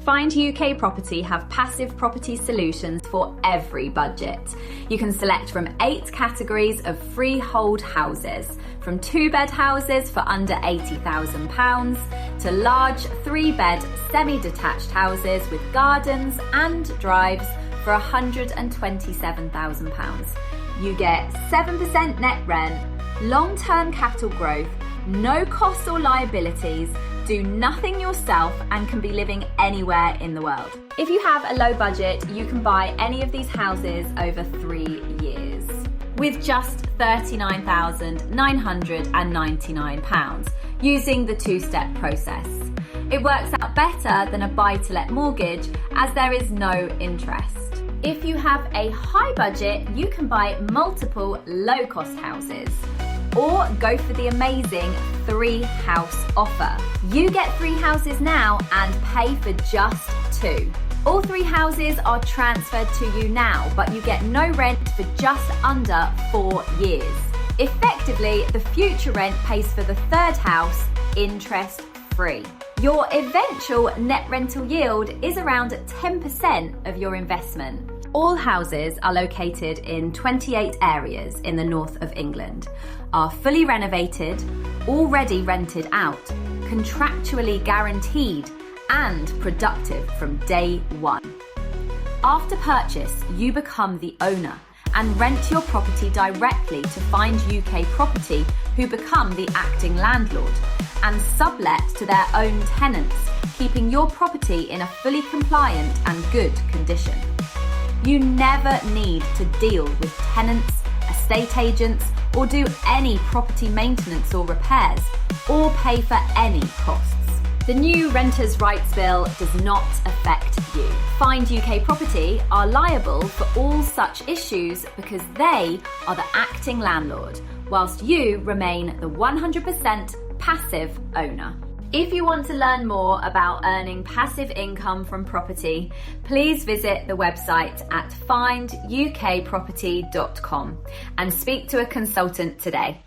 Find UK Property have passive property solutions for every budget. You can select from 8 categories of freehold houses, from 2-bed houses for under £80,000 to large 3-bed semi-detached houses with gardens and drives for £127,000. You get 7% net rent, long-term capital growth, no costs or liabilities, do nothing yourself, and can be living anywhere in the world. If you have a low budget, you can buy any of these houses over 3 years with just £39,999 using the 2-step process. It works out better than a buy-to-let mortgage as there is no interest. If you have a high budget, you can buy multiple low-cost houses, or go for the amazing 3-house offer. You get 3 houses now and pay for just 2. All 3 houses are transferred to you now, but you get no rent for just under 4 years. Effectively, the future rent pays for the 3rd house, interest-free. Your eventual net rental yield is around 10% of your investment. All houses are located in 28 areas in the north of England, are fully renovated, already rented out, contractually guaranteed, and productive from day one. After purchase, you become the owner and rent your property directly to Find UK Property, who become the acting landlord, and sublet to their own tenants, keeping your property in a fully compliant and good condition. You never need to deal with tenants, estate agents, or do any property maintenance or repairs, or pay for any costs. The new Renters' Rights Bill does not affect you. Find UK Property are liable for all such issues because they are the acting landlord, whilst you remain the 100% passive owner. If you want to learn more about earning passive income from property, please visit the website at findukproperty.com and speak to a consultant today.